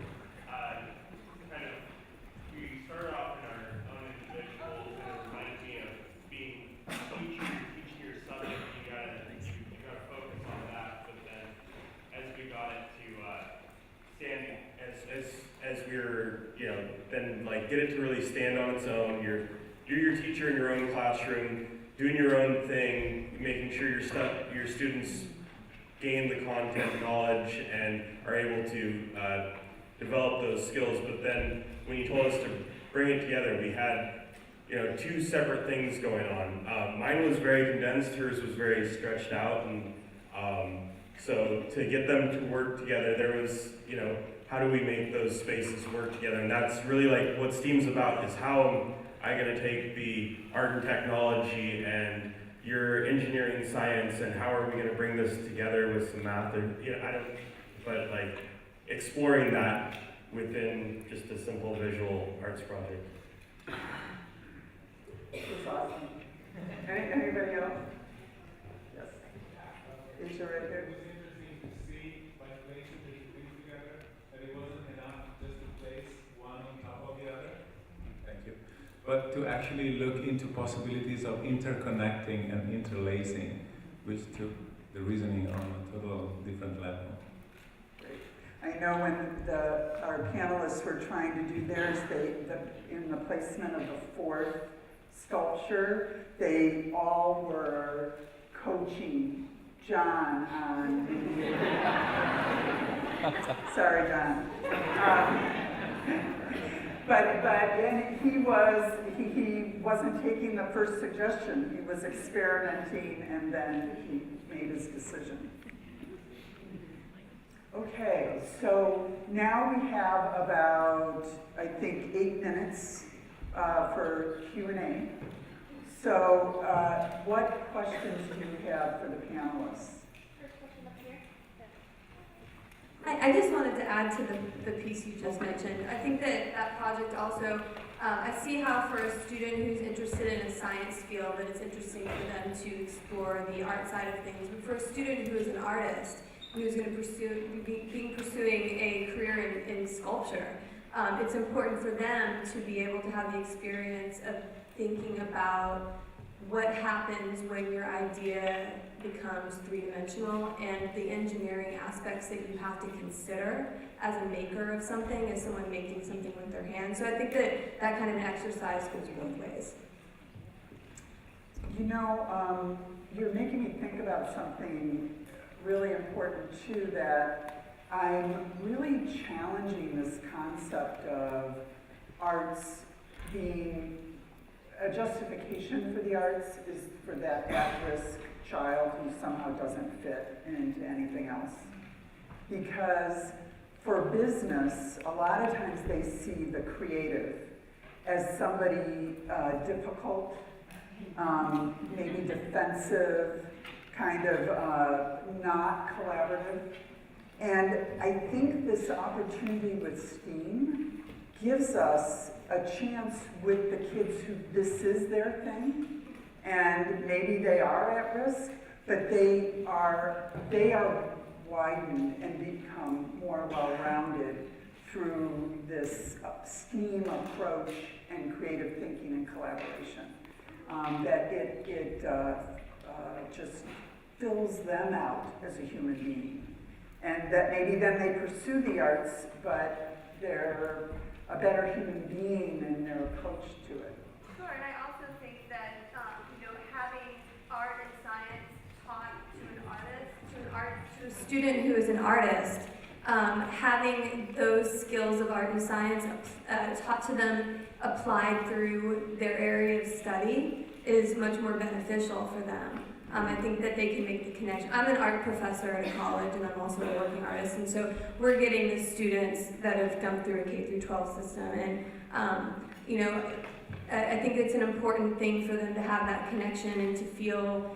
We started off in our own individuals, and it reminds me of being a teacher, you're teaching your subject, you gotta focus on that, but then as we got it to standing, as we were, then like get it to really stand on its own, you're your teacher in your own classroom, doing your own thing, making sure your students gain the content knowledge and are able to develop those skills. But then when you told us to bring it together, we had two separate things going on. Mine was very condensed, hers was very stretched out, and so to get them to work together, there was, how do we make those spaces work together? And that's really like what STEAM's about, is how I'm going to take the art and technology and your engineering science, and how are we going to bring this together with some math, or but like exploring that within just a simple visual arts project. That's awesome. Anybody else? Yes. Asia right here. It was interesting to see by placing the two things together that it wasn't enough just to place one on top of the other. Thank you. But to actually look into possibilities of interconnecting and interlacing, which took the reasoning on a total different level. I know when our panelists were trying to do theirs, in the placement of the fourth sculpture, they all were coaching John on. Sorry, John. But he wasn't taking the first suggestion. He was experimenting, and then he made his decision. Okay, so now we have about, I think, 8 minutes for Q&A. So what questions do you have for the panelists? I just wanted to add to the piece you just mentioned. I think that project also, I see how for a student who's interested in a science field, that it's interesting for them to explore the art side of things. But for a student who is an artist, who's going to be pursuing a career in sculpture, it's important for them to be able to have the experience of thinking about what happens when your idea becomes three-dimensional, and the engineering aspects that you have to consider as a maker of something, as someone making something with their hands. So I think that kind of an exercise goes both ways. You're making me think about something really important too, that I'm really challenging this concept of arts being a justification for the arts is for that at-risk child who somehow doesn't fit into anything else. Because for business, a lot of times they see the creative as somebody difficult, maybe defensive, kind of not collaborative. And I think this opportunity with STEAM gives us a chance with the kids who this is their thing, and maybe they are at risk, but they are widened and become more well-rounded through this STEAM approach and creative thinking and collaboration. That it just fills them out as a human being. And that maybe then they pursue the arts, but they're a better human being in their approach to it. Sure, and I also think that having art and science taught to a student who is an artist, having those skills of art and science taught to them applied through their area of study is much more beneficial for them. I think that they can make the connection. I'm an art professor at a college, and I'm also a working artist, and so we're getting the students that have come through a K-12 system, and I think it's an important thing for them to have that connection and to feel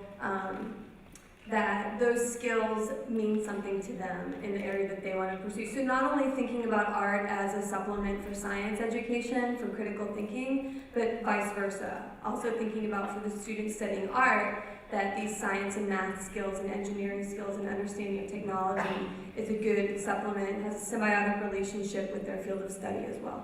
that those skills mean something to them in the area that they want to pursue. So not only thinking about art as a supplement for science education, for critical thinking, but vice versa. Also thinking about for the students studying art, that these science and math skills and engineering skills and understanding of technology is a good supplement and has a symbiotic relationship with their field of study as well.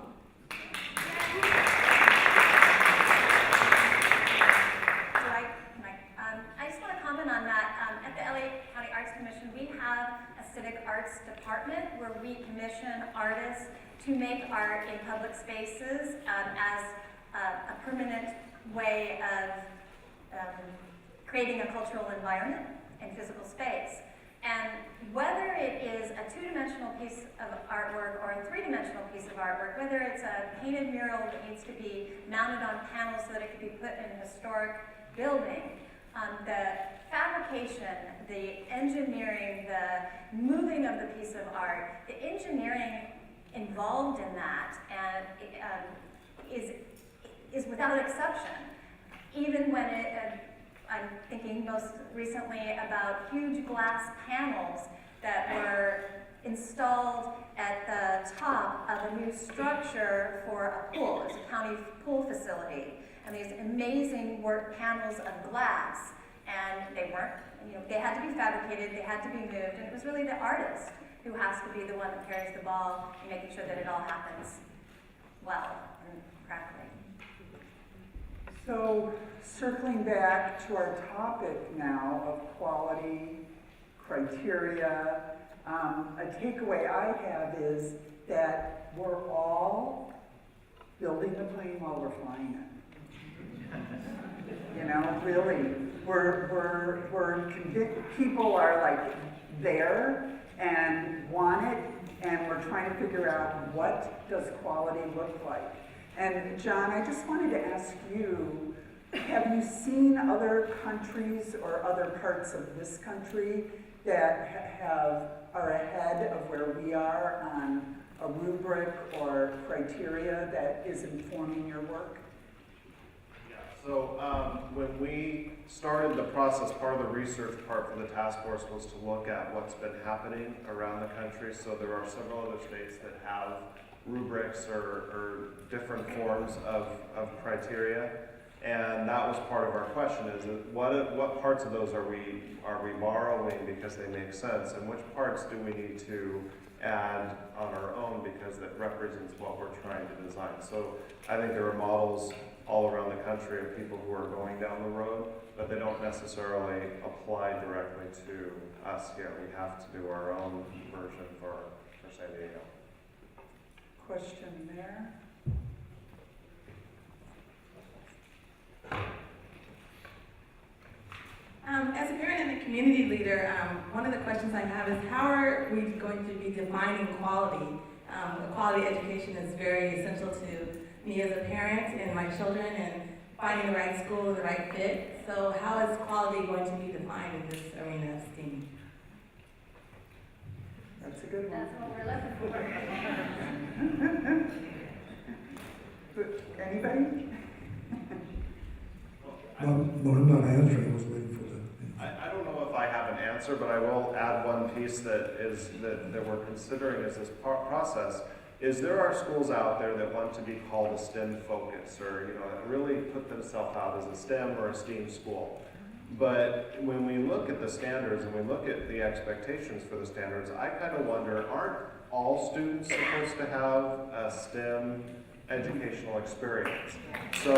I just want to comment on that. At the LA County Arts Commission, we have a civic arts department where we commission artists to make art in public spaces as a permanent way of creating a cultural environment and physical space. And whether it is a two-dimensional piece of artwork or a three-dimensional piece of artwork, whether it's a painted mural that needs to be mounted on panels so that it can be put in a historic building, the fabrication, the engineering, the moving of the piece of art, the engineering involved in that and is without exception. Even when I'm thinking most recently about huge glass panels that were installed at the top of a new structure for a pool. It was a county pool facility. And these amazing work panels of glass. And they weren't, they had to be fabricated, they had to be moved, and it was really the artist who has to be the one that carries the ball in making sure that it all happens well and correctly. So, circling back to our topic now of quality, criteria, a takeaway I have is that we're all building the plane while we're flying it. Really, we're people are like there and want it, and we're trying to figure out what does quality look like. And John, I just wanted to ask you, have you seen other countries or other parts of this country that are ahead of where we are on a rubric or criteria that is informing your work? Yeah, so when we started the process, part of the research part for the task force was to look at what's been happening around the country. So there are several other states that have rubrics or different forms of criteria. And that was part of our question: is what parts of those are we borrowing because they make sense, and which parts do we need to add on our own because that represents what we're trying to design? So I think there are models all around the country of people who are going down the road, but they don't necessarily apply directly to us yet. We have to do our own version for San Diego. Question there. As a parent and a community leader, one of the questions I have is how are we going to be defining quality? Quality education is very essential to me as a parent and my children, and finding the right school and the right fit. So how is quality going to be defined in this arena of STEAM? That's a good one. That's what we're looking for. Anybody? No, I'm not answering, I was waiting for the. I don't know if I have an answer, but I will add one piece that we're considering as this process, is there are schools out there that want to be called a STEM focus, or really put themselves out as a STEM or a STEAM school. But when we look at the standards and we look at the expectations for the standards, I kind of wonder, aren't all students supposed to have a STEM educational experience? So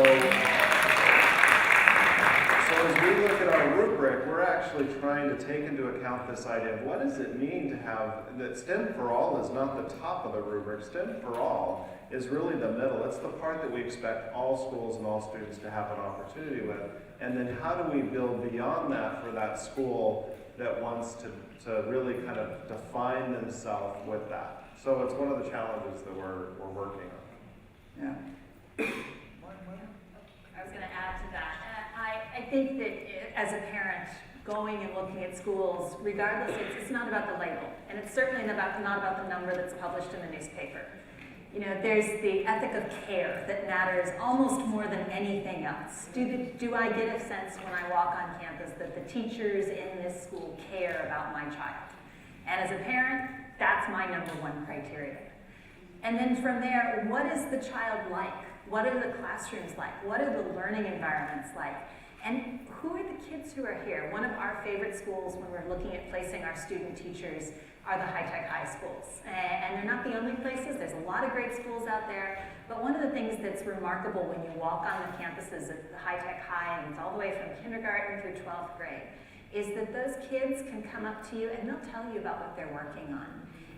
as we look at our rubric, we're actually trying to take into account this idea of what does it mean to have, that STEM for all is not the top of the rubric. STEM for all is really the middle. It's the part that we expect all schools and all students to have an opportunity with. And then how do we build beyond that for that school that wants to really kind of define themselves with that? So it's one of the challenges that we're working on. Yeah. I was going to add to that. I think that as a parent, going and looking at schools, regardless, it's not about the label, and it's certainly not about the number that's published in the newspaper. There's the ethic of care that matters almost more than anything else. Do I get a sense when I walk on campus that the teachers in this school care about my child? And as a parent, that's my number one criteria. And then from there, what is the child like? What are the classrooms like? What are the learning environments like? And who are the kids who are here? One of our favorite schools when we're looking at placing our student teachers are the high-tech high schools. And they're not the only places. There's a lot of great schools out there. But one of the things that's remarkable when you walk on the campuses of the high-tech high, and it's all the way from kindergarten through 12th grade, is that those kids can come up to you and they'll tell you about what they're working on.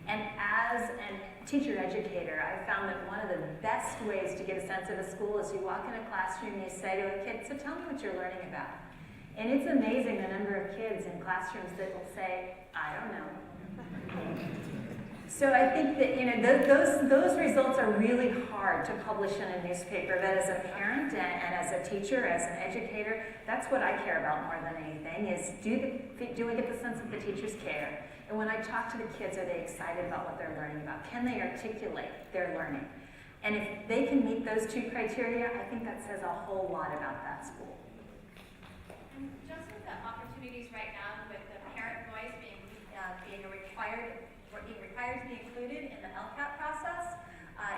And as a teacher educator, I found that one of the best ways to get a sense of a school is you walk in a classroom, you say to a kid, so tell me what you're learning about. And it's amazing the number of kids in classrooms that will say, I don't know. So I think that those results are really hard to publish in a newspaper, but as a parent and as a teacher, as an educator, that's what I care about more than anything, is do I get the sense that the teachers care? And when I talk to the kids, are they excited about what they're learning about? Can they articulate their learning? And if they can meet those two criteria, I think that says a whole lot about that school. And just with the opportunities right now, with the parent voice being required to be included in the LCAP process,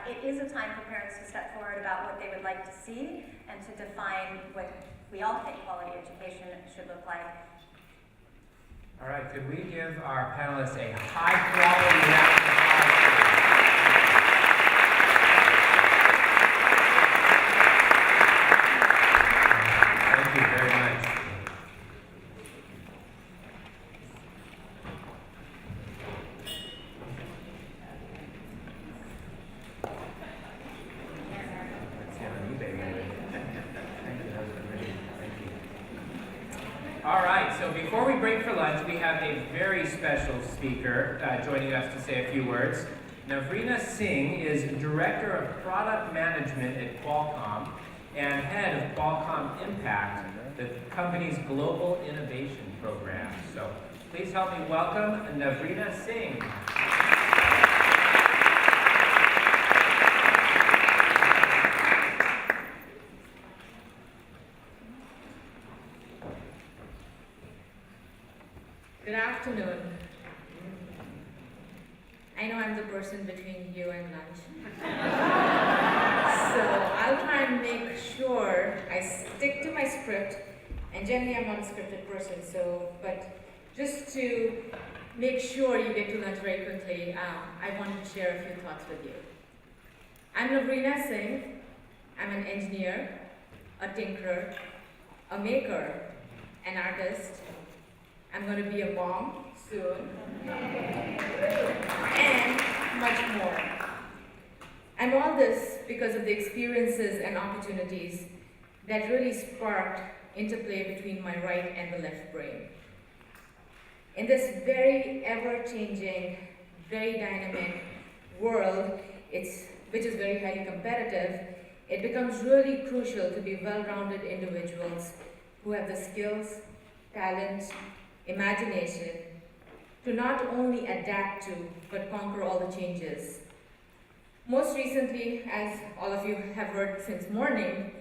it is a time for parents to step forward about what they would like to see and to define what we all think quality education should look like. All right, could we give our panelists a high-quality round of applause? Thank you very much. All right, so before we break for lunch, we have a very special speaker joining us to say a few words. Navrina Singh is Director of Product Management at Qualcomm and Head of Qualcomm Impact, the company's global innovation program. So please help me welcome Navrina Singh. Good afternoon. I know I'm the person between you and lunch. So I'll try and make sure I stick to my script, and generally I'm not a scripted person, but just to make sure you get to lunch very quickly, I wanted to share a few thoughts with you. I'm Navrina Singh. I'm an engineer, a tinkerer, a maker, an artist. I'm going to be a mom soon, and much more. And all this because of the experiences and opportunities that really sparked interplay between my right and the left brain. In this very ever-changing, very dynamic world, which is very highly competitive, it becomes really crucial to be well-rounded individuals who have the skills, talent, imagination to not only adapt to, but conquer all the changes. Most recently, as all of you have heard since morning,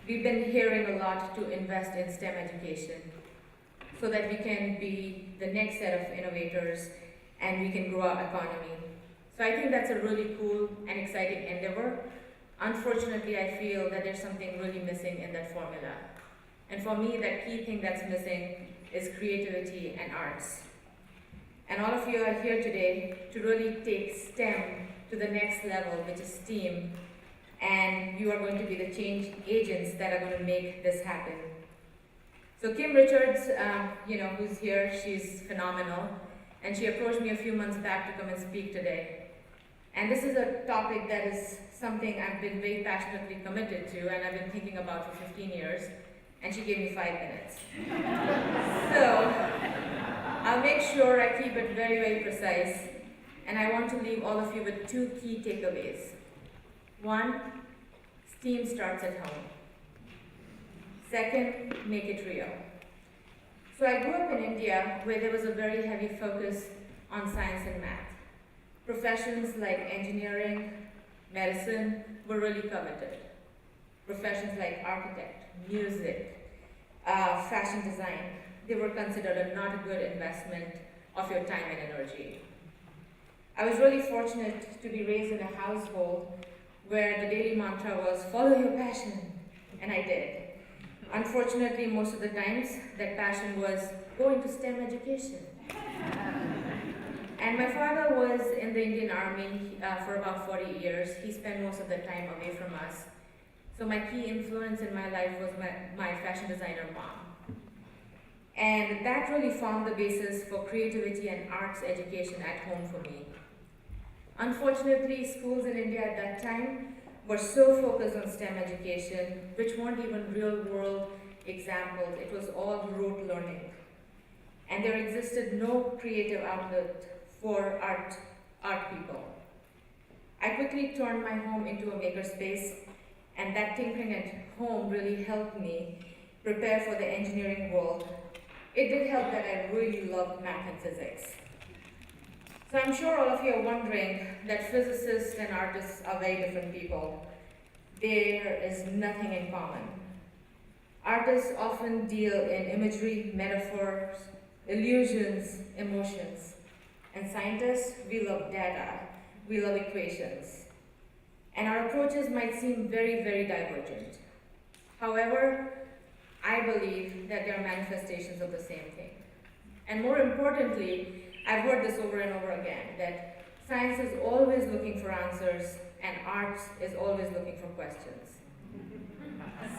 we've been hearing a lot to invest in STEM education so that we can be the next set of innovators and we can grow our economy. So I think that's a really cool and exciting endeavor. Unfortunately, I feel that there's something really missing in that formula. And for me, that key thing that's missing is creativity and arts. And all of you are here today to really take STEM to the next level, which is STEAM. And you are going to be the change agents that are going to make this happen. So Kim Richards, who's here, she's phenomenal. And she approached me a few months back to come and speak today. And this is a topic that is something I've been very passionately committed to and I've been thinking about for 15 years. And she gave me 5 minutes. So I'll make sure I keep it very, very precise. And I want to leave all of you with 2 key takeaways. 1, STEAM starts at home. 2nd, make it real. So I grew up in India where there was a very heavy focus on science and math. Professions like engineering, medicine were really coveted. Professions like architect, music, fashion design, they were considered not a good investment of your time and energy. I was really fortunate to be raised in a household where the daily mantra was, follow your passion, and I did. Unfortunately, most of the times, that passion was going to STEM education. And my father was in the Indian Army for about 40 years. He spent most of the time away from us. So my key influence in my life was my fashion designer mom. And that really formed the basis for creativity and arts education at home for me. Unfortunately, schools in India at that time were so focused on STEM education, which weren't even real-world examples. It was all rote learning. And there existed no creative outlet for art people. I quickly turned my home into a makerspace, and that tinkering at home really helped me prepare for the engineering world. It did help that I really loved math and physics. So I'm sure all of you are wondering that physicists and artists are very different people. There is nothing in common. Artists often deal in imagery, metaphors, illusions, emotions. And scientists, we love data, we love equations. And our approaches might seem very, very divergent. However, I believe that they are manifestations of the same thing. And more importantly, I've heard this over and over again, that science is always looking for answers and art is always looking for questions.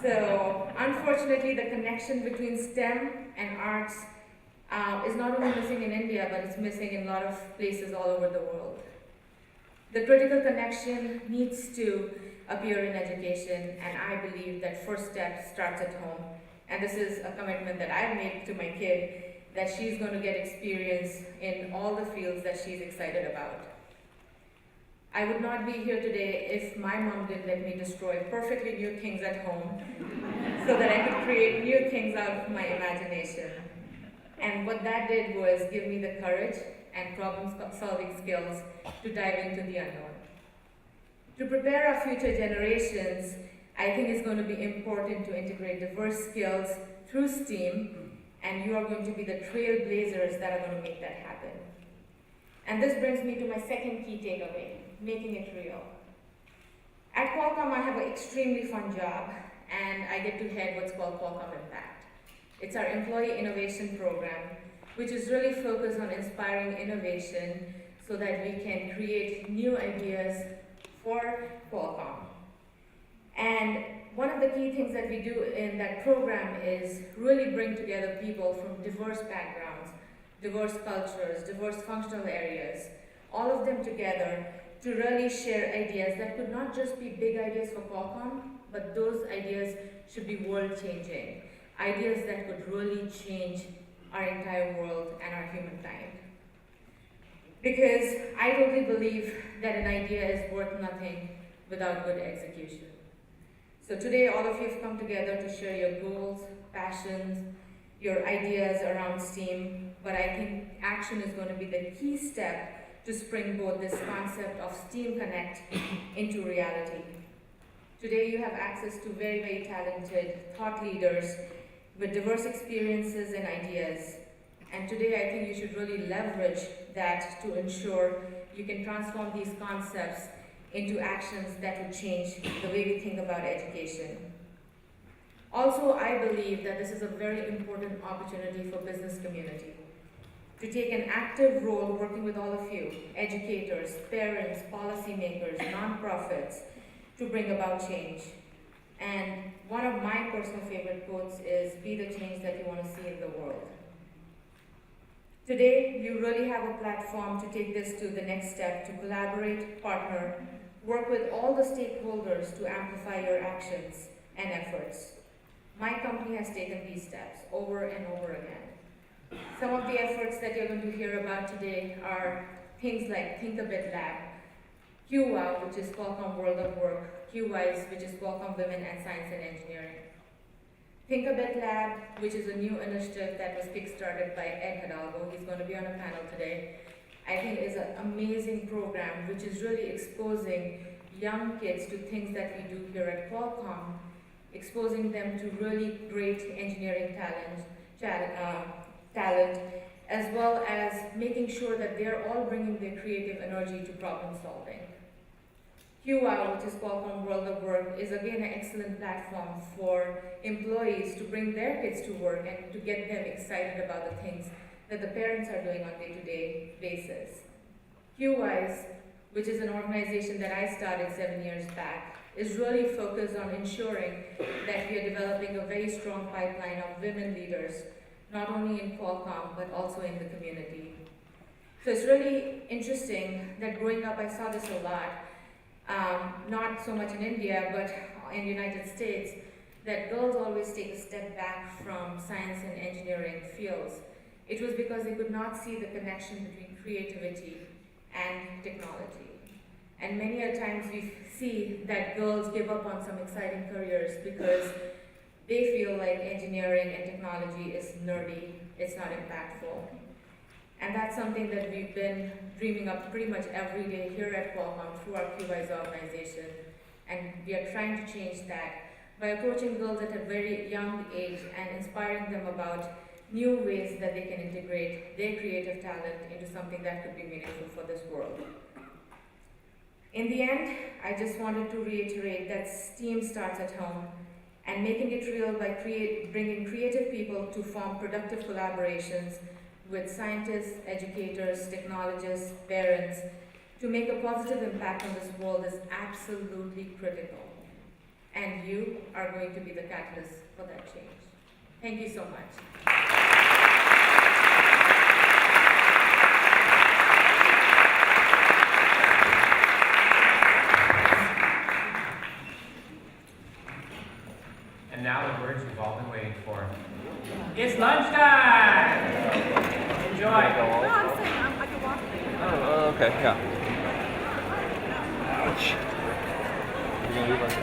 So, unfortunately, the connection between STEM and arts is not only missing in India, but it's missing in a lot of places all over the world. The critical connection needs to appear in education, and I believe that first step starts at home. And this is a commitment that I've made to my kid, that she's going to get experience in all the fields that she's excited about. I would not be here today if my mom didn't let me destroy perfectly new things at home so that I could create new things out of my imagination. And what that did was give me the courage and problem-solving skills to dive into the unknown. To prepare our future generations, I think it's going to be important to integrate diverse skills through STEAM, and you are going to be the trailblazers that are going to make that happen. And this brings me to my second key takeaway, making it real. At Qualcomm, I have an extremely fun job, and I get to head what's called Qualcomm Impact. It's our employee innovation program, which is really focused on inspiring innovation so that we can create new ideas for Qualcomm. And one of the key things that we do in that program is really bring together people from diverse backgrounds, diverse cultures, diverse functional areas, all of them together to really share ideas that could not just be big ideas for Qualcomm, but those ideas should be world-changing. ideas that could really change our entire world and our humankind. Because I totally believe that an idea is worth nothing without good execution. So today, all of you have come together to share your goals, passions, your ideas around STEAM, but I think action is going to be the key step to springboard this concept of STEAMConnect into reality. Today, you have access to very, very talented thought leaders with diverse experiences and ideas. And today, I think you should really leverage that to ensure you can transform these concepts into actions that will change the way we think about education. Also, I believe that this is a very important opportunity for business community to take an active role working with all of you, educators, parents, policymakers, nonprofits, to bring about change. And one of my personal favorite quotes is, "Be the change that you want to see in the world." Today, you really have a platform to take this to the next step, to collaborate, partner, work with all the stakeholders to amplify your actions and efforts. My company has taken these steps over and over again. Some of the efforts that you're going to hear about today are things like Think a Bit Lab, QWOW, which is Qualcomm World of Work, QWISE, which is Qualcomm Women and Science and Engineering. Think a Bit Lab, which is a new initiative that was kickstarted by Ed Hidalgo. He's going to be on a panel today. I think is an amazing program which is really exposing young kids to things that we do here at Qualcomm, exposing them to really great engineering talent, as well as making sure that they're all bringing their creative energy to problem solving. QWOW, which is Qualcomm World of Work, is again an excellent platform for employees to bring their kids to work and to get them excited about the things that the parents are doing on a day-to-day basis. QWISE, which is an organization that I started 7 years back, is really focused on ensuring that we are developing a very strong pipeline of women leaders, not only in Qualcomm, but also in the community. So it's really interesting that growing up, I saw this a lot, not so much in India, but in the United States, that girls always take a step back from science and engineering fields. It was because they could not see the connection between creativity and technology. And many a times we see that girls give up on some exciting careers because they feel like engineering and technology is nerdy, it's not impactful. And that's something that we've been dreaming up pretty much every day here at Qualcomm through our QWISE organization. And we are trying to change that by approaching girls at a very young age and inspiring them about new ways that they can integrate their creative talent into something that could be meaningful for this world. In the end, I just wanted to reiterate that STEAM starts at home, and making it real by bringing creative people to form productive collaborations with scientists, educators, technologists, parents, to make a positive impact on this world is absolutely critical. And you are going to be the catalyst for that change. Thank you so much. And now the words you've all been waiting for. It's lunchtime! Enjoy. No, I'm saying I can walk there. Oh, okay, yeah. Ouch. You're gonna leave us?